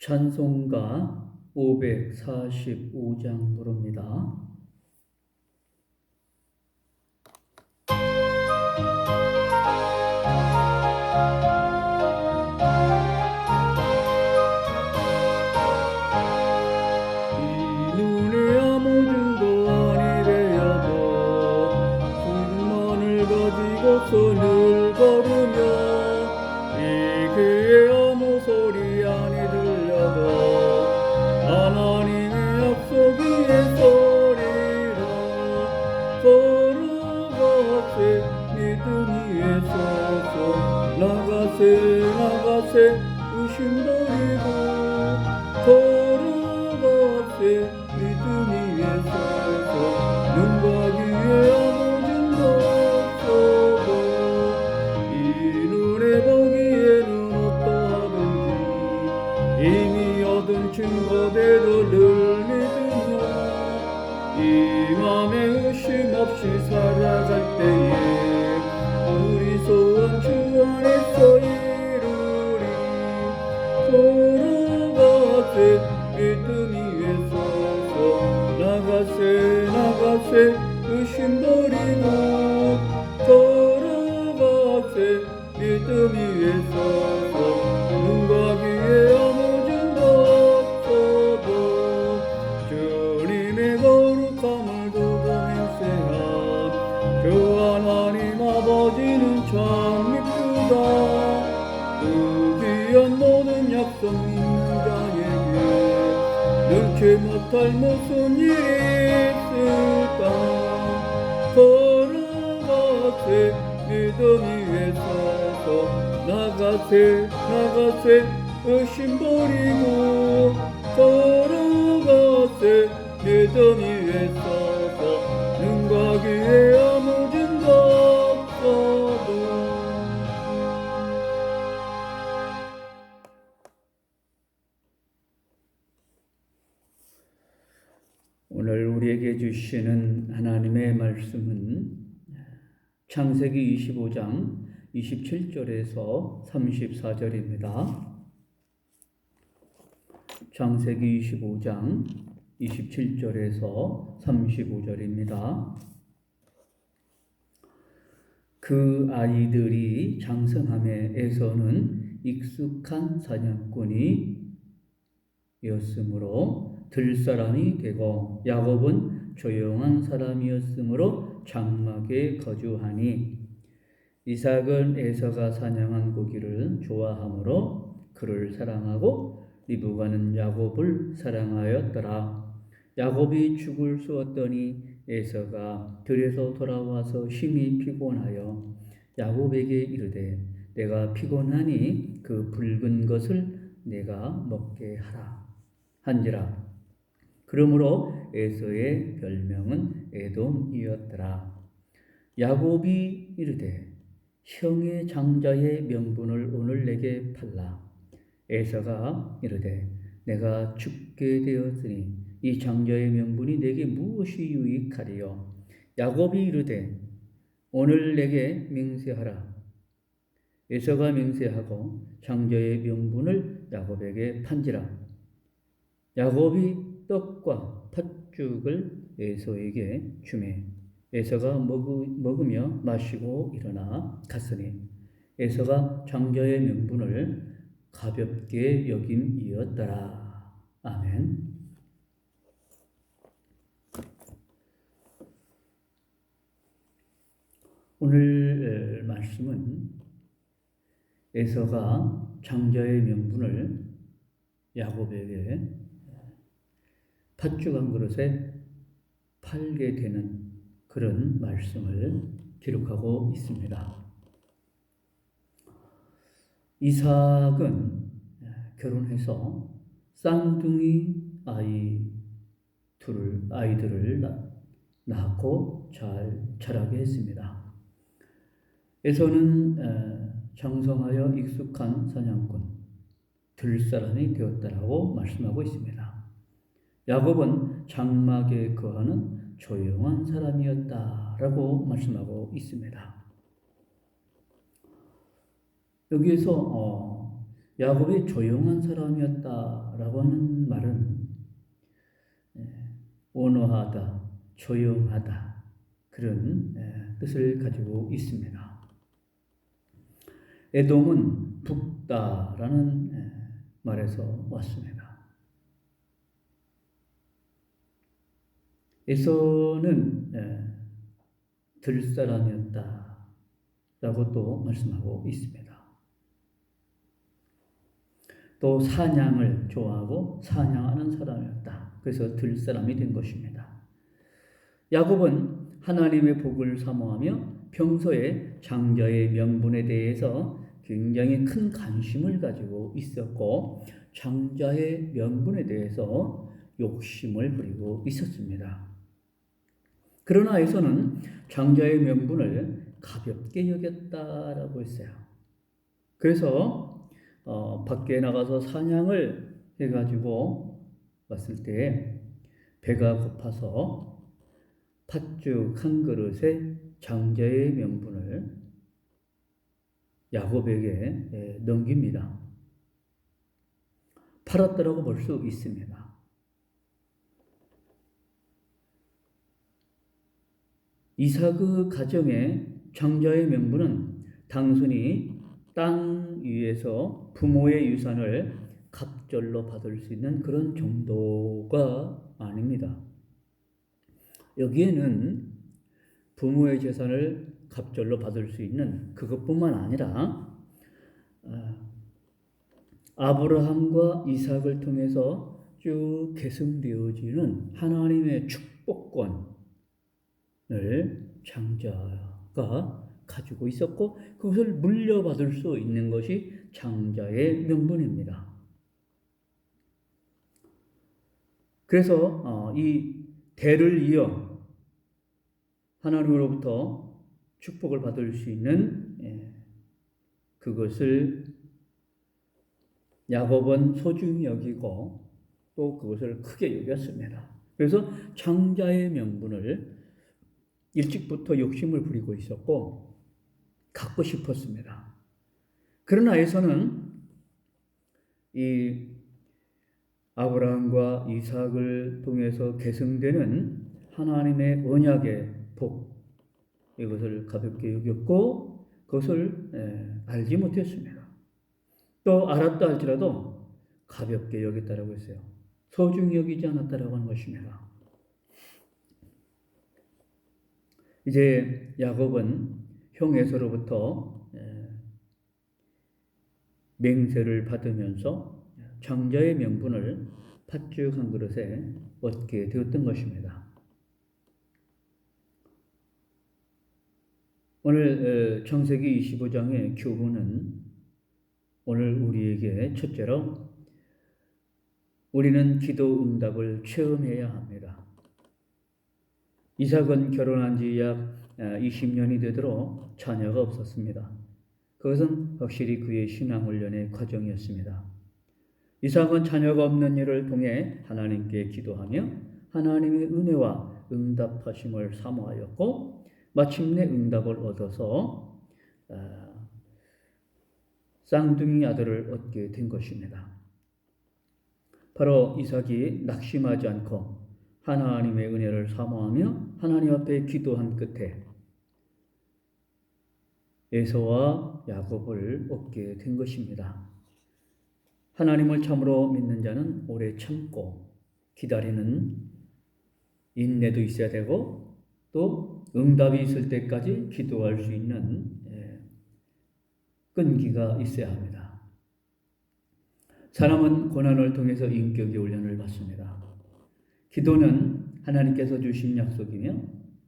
찬송가 545장 부릅니다. 이 눈에야 모든 거 아니 되어도 술만을 가지고서 늘 걸으며 이 귀에 아무 소리 아니 들려도 하나님의 약속의 소리라 걸어가세 믿음 위에 서서 나가세 의심 버리고 걸어가세 믿음 위에 서서 눈과 귀에 모든 것 없어도 이 눈에 보기에는 어떠하든지 이미 얻은 증거대로 늘 믿으며 이 맘에 의심 없이 살아갈 때에 우리 소원 주 안에서 이루리 걸어가세 믿음 위에 서서 나가세 의심 버리고 걸어가세 믿음 위에 서서 눈과 귀에 아무 증거 없어도 주님의 거룩함을 두고 맹세한 주 하나님 아버지는 참 미쁘다. 그 귀한 모든 약속 믿는 자에게 능치 못할 무슨 일이 있을까. 걸어가세 믿음 위에 서서 나가세 의심 버리고 걸어가세 믿음 위에 서서 눈과 귀에 아무 증거 없어도. 오늘 우리에게 주시는 하나님의 말씀은 창세기 25장 27절에서 34절입니다. 창세기 25장 27절에서 35절입니다. 그 아이들이 장성함에 에서는 익숙한 사냥꾼이었으므로 들사람이 되고 야곱은 조용한 사람이었으므로 장막에 거주하니 이삭은 에서가 사냥한 고기를 좋아하므로 그를 사랑하고 리브가는 야곱을 사랑하였더라. 야곱이 죽을 쑤었더니 에서가 들에서 돌아와서 심히 피곤하여 야곱에게 이르되 내가 피곤하니 그 붉은 것을 내가 먹게 하라 한지라. 그러므로 에서의 별명은 에돔이었더라. 야곱이 이르되 형의 장자의 명분을 오늘 내게 팔라. 에서가 이르되 내가 죽게 되었으니 이 장자의 명분이 내게 무엇이 유익하리요. 야곱이 이르되 오늘 내게 맹세하라. 에서가 맹세하고 장자의 명분을 야곱에게 판지라. 야곱이 떡과 팥죽을 에서에게 주매 에서가 먹으며 마시고 일어나 갔으니 에서가 장자의 명분을 가볍게 여김이었더라. 아멘. 오늘 말씀은 에서가 장자의 명분을 야곱에게 팥죽 한 그릇에 팔게 되는 그런 말씀을 기록하고 있습니다. 이삭은 결혼해서 쌍둥이 아이들을 낳고 잘 자라게 했습니다. 에서는 장성하여 익숙한 사냥꾼, 들사람이 되었다라고 말씀하고 있습니다. 야곱은 장막에 거하는 조용한 사람이었다라고 말씀하고 있습니다. 여기에서 야곱이 조용한 사람이었다라고 하는 말은 온화하다, 조용하다 그런 뜻을 가지고 있습니다. 에돔은 북다라는 말에서 왔습니다. 에서는 들사람이었다라고 또 말씀하고 있습니다. 또 사냥을 좋아하고 사냥하는 사람이었다. 그래서 들사람이 된 것입니다. 야곱은 하나님의 복을 사모하며 평소에 장자의 명분에 대해서 굉장히 큰 관심을 가지고 있었고 장자의 명분에 대해서 욕심을 부리고 있었습니다. 그러나 에서는 장자의 명분을 가볍게 여겼다라고 했어요. 그래서 밖에 나가서 사냥을 해가지고 왔을 때 배가 고파서 팥죽 한 그릇에 장자의 명분을 야곱에게 넘깁니다. 팔았다라고 볼 수 있습니다. 이삭의 가정의 장자의 명분은 단순히 땅 위에서 부모의 유산을 갑절로 받을 수 있는 그런 정도가 아닙니다. 여기에는 부모의 재산을 갑절로 받을 수 있는 그것뿐만 아니라 아브라함과 이삭을 통해서 쭉 계승되어지는 하나님의 축복권을 장자가 가지고 있었고 그것을 물려받을 수 있는 것이 장자의 명분입니다. 그래서 이 대를 이어 하나님으로부터 축복을 받을 수 있는 그것을 야곱은 소중히 여기고 또 그것을 크게 여겼습니다. 그래서 장자의 명분을 일찍부터 욕심을 부리고 있었고 갖고 싶었습니다. 그러나 에서는 이 아브라함과 이삭을 통해서 계승되는 하나님의 언약의 복 이것을 가볍게 여겼고 그것을 알지 못했습니다. 또 알았다 할지라도 가볍게 여겼다라고 했어요. 소중히 여기지 않았다라고 하는 것입니다. 이제 야곱은 형 에서로부터 맹세를 받으면서 장자의 명분을 팥죽 한 그릇에 얻게 되었던 것입니다. 오늘 창세기 25장의 교훈은 오늘 우리에게 첫째로 우리는 기도 응답을 체험해야 합니다. 이삭은 결혼한 지 약 20년이 되도록 자녀가 없었습니다. 그것은 확실히 그의 신앙훈련의 과정이었습니다. 이삭은 자녀가 없는 일을 통해 하나님께 기도하며 하나님의 은혜와 응답하심을 사모하였고 마침내 응답을 얻어서 쌍둥이 아들을 얻게 된 것입니다. 바로 이삭이 낙심하지 않고 하나님의 은혜를 사모하며 하나님 앞에 기도한 끝에 에서와 야곱을 얻게 된 것입니다. 하나님을 참으로 믿는 자는 오래 참고 기다리는 인내도 있어야 되고 또 응답이 있을 때까지 기도할 수 있는 끈기가 있어야 합니다. 사람은 고난을 통해서 인격의 훈련을 받습니다. 기도는 하나님께서 주신 약속이며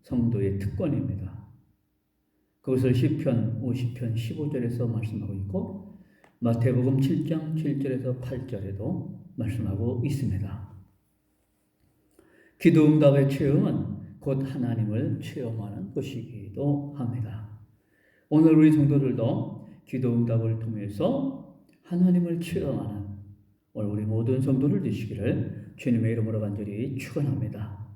성도의 특권입니다. 그것을 시편 50편 15절에서 말씀하고 있고 마태복음 7장 7절에서 8절에도 말씀하고 있습니다. 기도 응답의 체험은 곧 하나님을 체험하는 것이기도 합니다. 오늘 우리 성도들도 기도 응답을 통해서 하나님을 체험하는 오늘 우리 모든 성도들 되시기를 주님의 이름으로 간절히 축원합니다.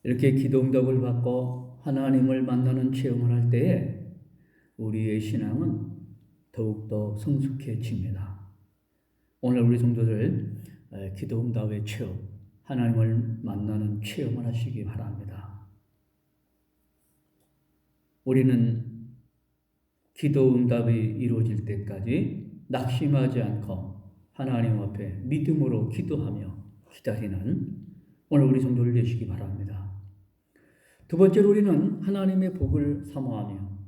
이렇게 기도 응답을 받고 하나님을 만나는 체험을 할 때에 우리의 신앙은 더욱더 성숙해집니다. 오늘 우리 성도들 기도 응답의 체험, 하나님을 만나는 체험을 하시기 바랍니다. 우리는 기도 응답이 이루어질 때까지 낙심하지 않고 하나님 앞에 믿음으로 기도하며 기다리는 오늘 우리 성도들 되시기 바랍니다. 두 번째로 우리는 하나님의 복을 사모하며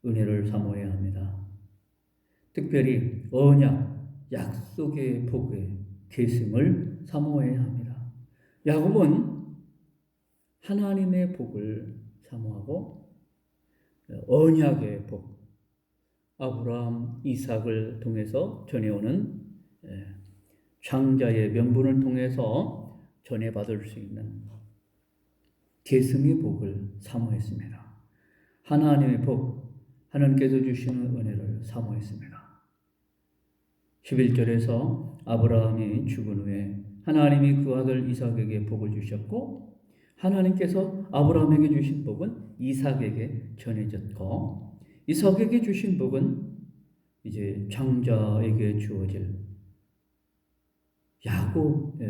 은혜를 사모해야 합니다. 특별히 언약, 약속의 복의 계승을 사모해야 합니다. 야곱은 하나님의 복을 사모하고 언약의 복, 아브라함, 이삭을 통해서 전해오는 장자의 명분을 통해서 전해받을 수 있는 계승의 복을 사모했습니다. 하나님의 복, 하나님께서 주시는 은혜를 사모했습니다. 11절에서 아브라함이 죽은 후에 하나님이 그 아들 이삭에게 복을 주셨고 하나님께서 아브라함에게 주신 복은 이삭에게 전해졌고 이삭에게 주신 복은 이제 장자에게 주어질 야곱,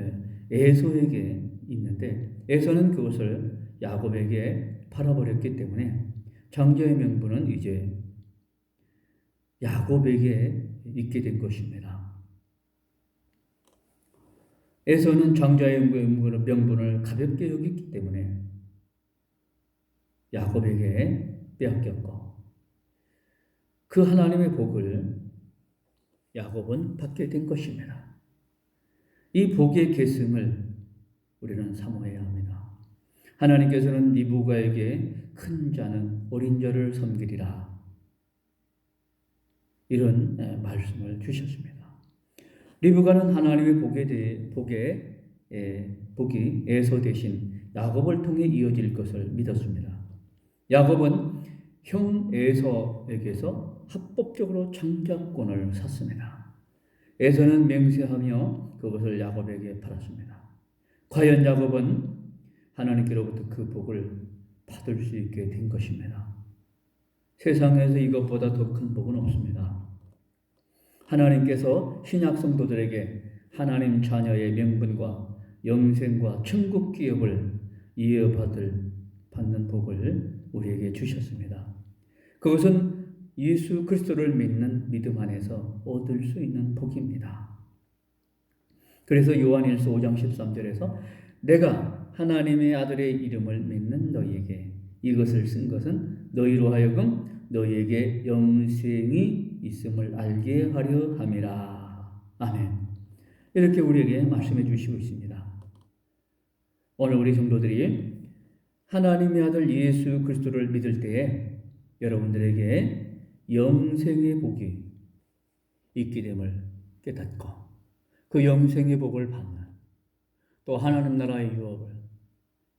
에서에게 있는데 에서는 그것을 야곱에게 팔아버렸기 때문에 장자의 명분은 이제 야곱에게 있게 된 것입니다. 에서는 장자의 명분을 가볍게 여겼기 때문에 야곱에게 빼앗겼고 그 하나님의 복을 야곱은 받게 된 것입니다. 이 복의 계승을 우리는 사모해야 합니다. 하나님께서는 리브가에게 큰 자는 어린 자를 섬기리라 이런 말씀을 주셨습니다. 리브가는 하나님의 복이 에서 대신 야곱을 통해 이어질 것을 믿었습니다. 야곱은 형 에서에게서 합법적으로 장자권을 샀습니다. 에서는 맹세하며 그것을 야곱에게 팔았습니다. 과연 야곱은 하나님께로부터 그 복을 받을 수 있게 된 것입니다. 세상에서 이것보다 더 큰 복은 없습니다. 하나님께서 신약 성도들에게 하나님 자녀의 명분과 영생과 천국 기업을 받는 복을 우리에게 주셨습니다. 그것은 예수 그리스도를 믿는 믿음 안에서 얻을 수 있는 복입니다. 그래서 요한일서 5장 13절에서 내가 하나님의 아들의 이름을 믿는 너희에게 이것을 쓴 것은 너희로 하여금 너희에게 영생이 있음을 알게 하려 함이라. 아멘. 이렇게 우리에게 말씀해 주시고 있습니다. 오늘 우리 성도들이 하나님의 아들 예수 그리스도를 믿을 때에 여러분들에게 영생의 복이 있게 됨을 깨닫고 그 영생의 복을 받는 또 하나님 나라의 유업을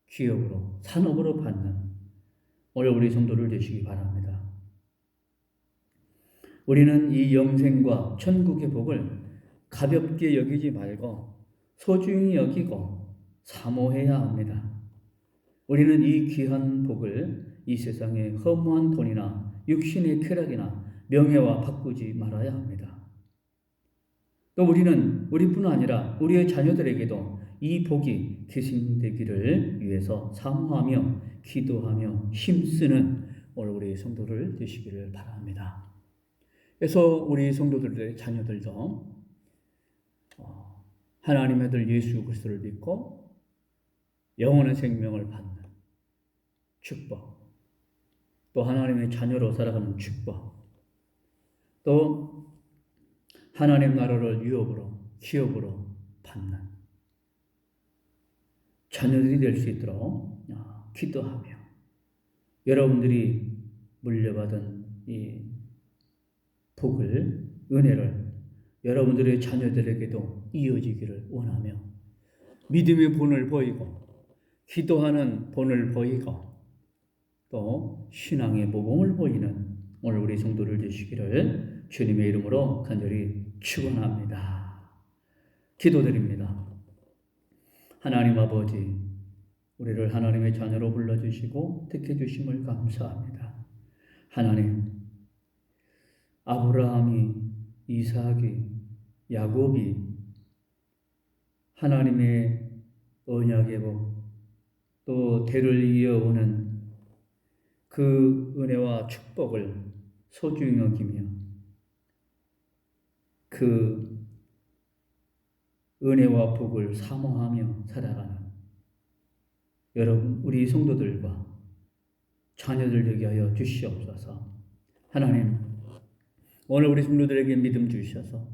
기업으로 산업으로 받는 오늘 우리 성도들 되시기 바랍니다. 우리는 이 영생과 천국의 복을 가볍게 여기지 말고 소중히 여기고 사모해야 합니다. 우리는 이 귀한 복을 이 세상의 허무한 돈이나 육신의 쾌락이나 명예와 바꾸지 말아야 합니다. 또 우리는 우리뿐 아니라 우리의 자녀들에게도 이 복이 계승되기를 위해서 사모하며 기도하며 힘쓰는 오늘 우리 성도들 되시기를 바랍니다. 그래서 우리 성도들의 자녀들도 하나님의 아들 예수 그리스도를 믿고 영원한 생명을 받는 축복, 또 하나님의 자녀로 살아가는 축복, 또 하나님 나라를 유업으로 기업으로 받는 자녀들이 될 수 있도록 기도하며 여러분들이 물려받은 이 복을, 은혜를 여러분들의 자녀들에게도 이어지기를 원하며 믿음의 본을 보이고 기도하는 본을 보이고 또 신앙의 모범을 보이는 오늘 우리 성도들 되시기를 주님의 이름으로 간절히 축원합니다. 기도드립니다. 하나님 아버지, 우리를 하나님의 자녀로 불러주시고 택해주심을 감사합니다. 하나님, 아브라함이, 이삭이, 야곱이 하나님의 언약의 복, 또 대를 이어오는 그 은혜와 축복을 소중히 여기며 그 은혜와 복을 사모하며 살아가는 여러분, 우리 성도들과 자녀들 되게 하여 주시옵소서. 하나님, 오늘 우리 성도들에게 믿음 주셔서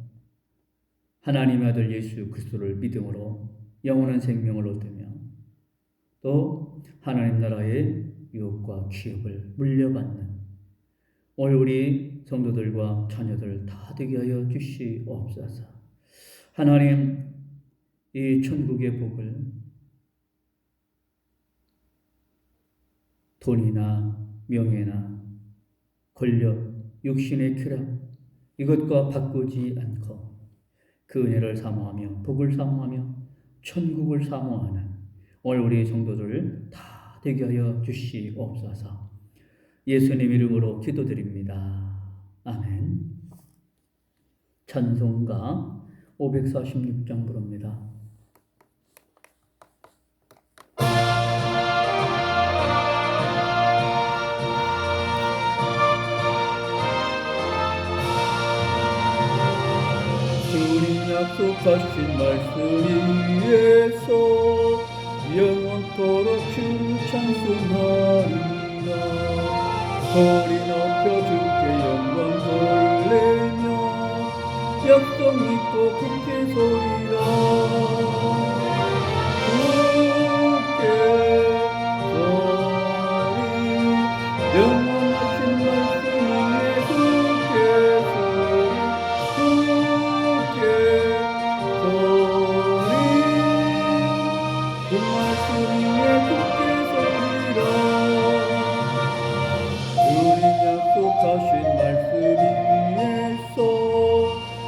하나님의 아들 예수 그리스도를 믿음으로 영원한 생명을 얻으며 또 하나님 나라의 유업과 기업을 물려받는 오늘 우리 성도들과 자녀들 다 되게 하여 주시옵소서. 하나님, 이 천국의 복을 돈이나 명예나 권력, 육신의 쾌락 이것과 바꾸지 않고 그 은혜를 사모하며 복을 사모하며 천국을 사모하는 오늘 우리 성도들 다 되게 하여 주시옵소서. 예수님 이름으로 기도드립니다. 아멘. 찬송가 546장 부릅니다. 주님 약속하신 말씀 위에서 영원토록 주 찬송하리라. 소리 높여 주께 영광 돌리며 약속 믿고 굳게 서리라. 굳게 서리 영원하신 말씀 위에 굳게 서리 그 말씀 위에 굳게 서리라. 주님 약속하신 말씀 위에서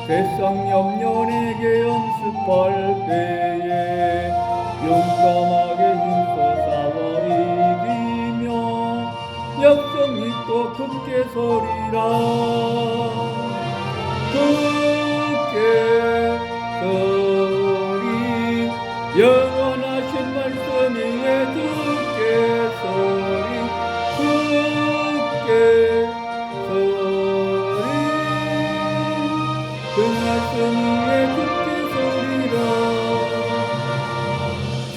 세상 염려에게 연습할 때에 용감하게 힘써 싸워 이기며 약속 믿고 굳게 서리라. 굳게 서리 영원하신 말씀 위에 굳게 서리 굳게 서리 그 말씀 위에 굳게 서리라.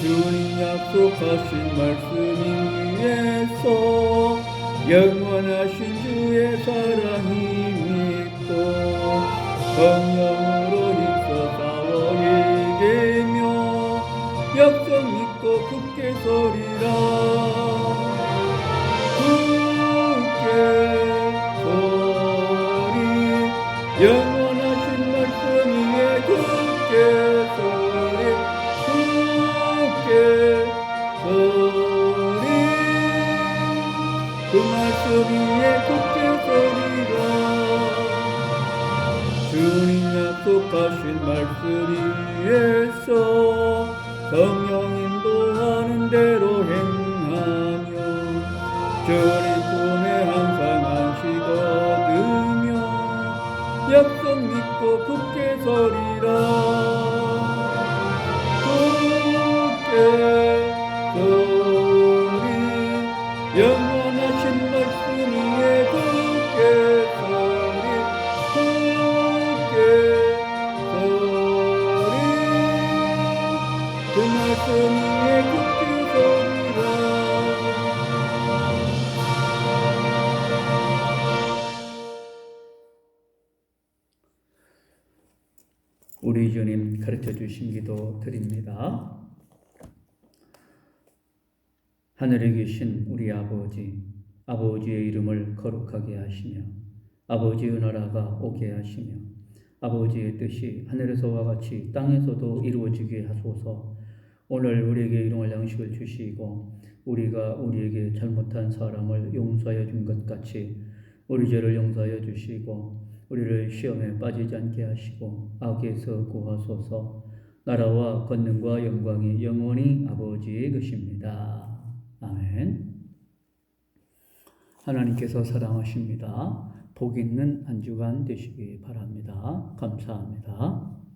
주님 약속하신 말씀 위에서 영원하신 주의 사랑이 믿고 성령으로 힘써 싸워 이기며 약속 믿고 굳게 서리라. 굳게 서리 영원하신 말씀 위에 굳게 서리 굳게 서리 그 말씀 위에 굳게 서리라. 주님 약속하신 말씀 위에서 성령 인도하는 대로 행하며 주님 품에 항상 안식 얻으며 약속 믿고 굳게 서리라. 굳게 서리 영원하신 말씀 위에 굳게 서리 굳게 서리 그 말씀 위에 굳게 서리라. 우리 주님 가르쳐 주신 기도 드립니다. 하늘에 계신 우리 아버지, 아버지의 이름을 거룩하게 하시며 아버지의 나라가 오게 하시며 아버지의 뜻이 하늘에서와 같이 땅에서도 이루어지게 하소서. 오늘 우리에게 일용할 양식을 주시고 우리가 우리에게 잘못한 사람을 용서하여 준 것 같이 우리 죄를 용서하여 주시고 우리를 시험에 빠지지 않게 하시고 악에서 구하소서. 나라와 권능과 영광이 영원히 아버지의 것입니다. 아멘. 하나님께서 사랑하십니다. 복 있는 한 주간 되시기 바랍니다. 감사합니다.